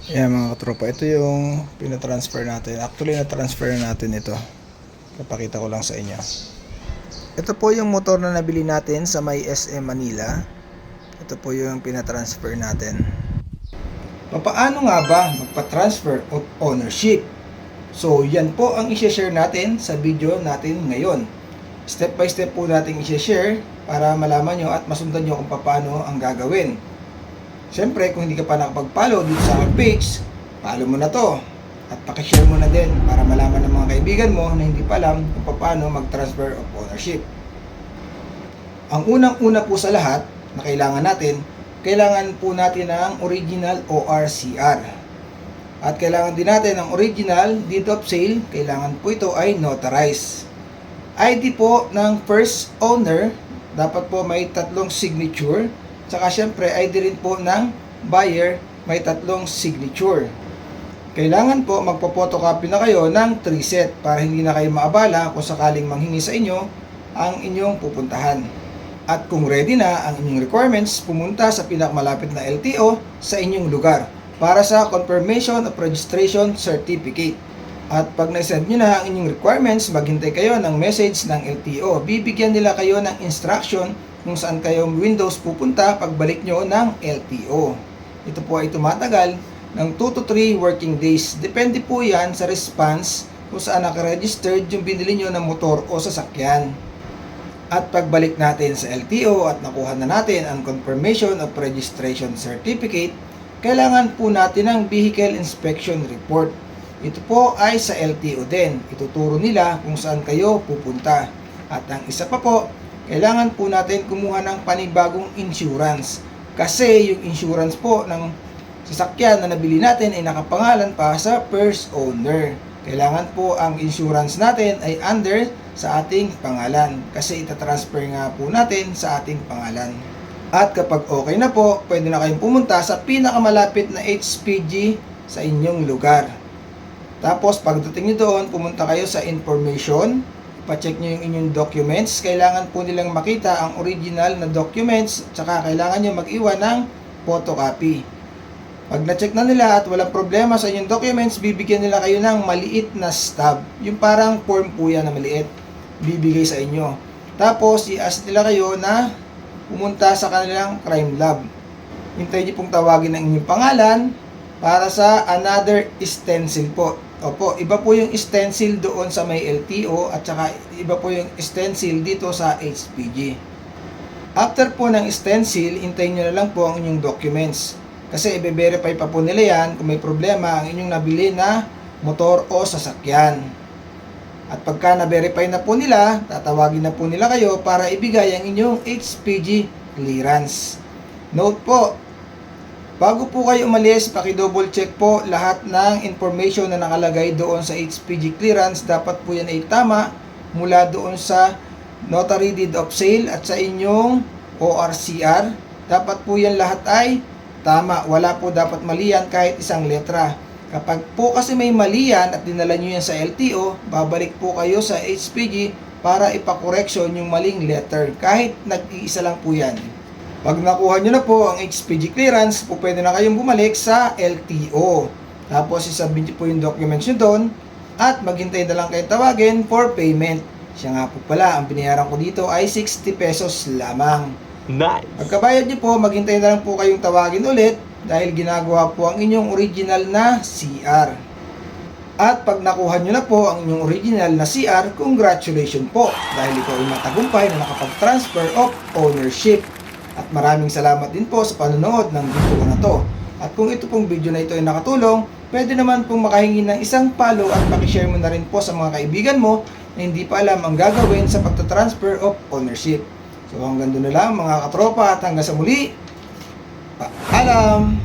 Ayan mga katropa, ito yung pinatransfer natin. Actually, na-transfer na natin ito. Papakita ko lang sa inyo. Ito po yung motor na nabili natin sa may SM Manila. Ito po yung pinatransfer natin. Paano nga ba magpa-transfer of ownership? So, yan po ang i-share natin sa video natin ngayon. Step by step po natin i-share para malaman nyo at masundan nyo kung paano ang gagawin. Siyempre, kung hindi ka pa nakapag-follow dito sa aking page, follow mo na to. At pakishare mo na din para malaman ng mga kaibigan mo na hindi pa alam kung paano mag-transfer of ownership. Ang unang-una po sa lahat na kailangan po natin ng original ORCR. At kailangan din natin ng original deed of sale, kailangan po ito ay notarized. ID po ng first owner, dapat po may 3 signature. Tsaka syempre ID rin po ng buyer, may 3 signature. Kailangan po magpo-photocopy na kayo ng 3 set para hindi na kayo maabala kung sakaling manghingi sa inyo ang inyong pupuntahan. At kung ready na ang inyong requirements, pumunta sa pinakamalapit na LTO sa inyong lugar para sa confirmation of registration certificate. At pag na-send nyo na ang inyong requirements, maghintay kayo ng message ng LTO. Bibigyan nila kayo ng instruction kung saan kayo Windows pupunta pagbalik nyo ng LTO. Ito po ay tumatagal ng 2 to 3 working days. Depende po yan sa response kung saan nakaregistered yung binili nyo ng motor o sasakyan. At pagbalik natin sa LTO at nakuha na natin ang confirmation of registration certificate, kailangan po natin ng vehicle inspection report. Ito po ay sa LTO din. Ituturo nila kung saan kayo pupunta. At ang isa pa po, kailangan po natin kumuha ng panibagong insurance. Kasi yung insurance po ng sasakyan na nabili natin ay nakapangalan pa sa first owner. Kailangan po ang insurance natin ay under sa ating pangalan. Kasi itatransfer nga po natin sa ating pangalan. At kapag okay na po, pwede na kayong pumunta sa pinakamalapit na HPG sa inyong lugar. Tapos pagdating nyo doon, pumunta kayo sa information, pa-check nyo yung inyong documents. Kailangan po nilang makita ang original na documents, tsaka kailangan nyo mag-iwan ng photocopy. Pag na-check na nila at walang problema sa inyong documents, bibigyan nila kayo ng maliit na stub. Yung parang form po yan na maliit, bibigay sa inyo. Tapos i-ask nila kayo na pumunta sa kanilang crime lab. Hintayin nyo pong tawagin ang inyong pangalan para sa another stencil po. Opo, iba po yung stencil doon sa may LTO at saka iba po yung stencil dito sa HPG. After po ng stencil, hintayin nyo na lang po ang inyong documents. Kasi i-verify pa po nila yan kung may problema ang inyong nabili na motor o sasakyan. At pagka na-verify na po nila, tatawagin na po nila kayo para ibigay ang inyong HPG clearance. Note po, bago po kayo umalis, paki-double check po lahat ng information na nakalagay doon sa HPG clearance. Dapat po yan ay tama mula doon sa notary deed of sale at sa inyong ORCR. Dapat po yan lahat ay tama. Wala po dapat mali yan kahit isang letra. Kapag po kasi may mali yan at dinala nyo yan sa LTO, babalik po kayo sa HPG para ipakoreksyon yung maling letter. Kahit nag-iisa lang po yan. Pag nakuha nyo na po ang HPG clearance, po pwede na kayong bumalik sa LTO. Tapos isubmit nyo po yung documents nyo doon at maghintay na lang kayo tawagin for payment. Siya nga po pala, ang binayaran ko dito ay 60 pesos lamang. Nice! Pagkabayad nyo po, maghintay na lang po kayong tawagin ulit dahil ginagawa po ang inyong original na CR. At pag nakuha nyo na po ang inyong original na CR, congratulations po dahil ito ay matagumpay na nakapag-transfer of ownership. At maraming salamat din po sa panonood ng video na to. At kung ito pong video na ito ay nakatulong, pwede naman pong makahingi ng isang follow at pakishare mo na rin po sa mga kaibigan mo na hindi pa alam ang gagawin sa pagta-transfer of ownership. So hanggang doon na lang mga katropa at hanggang sa muli, paalam!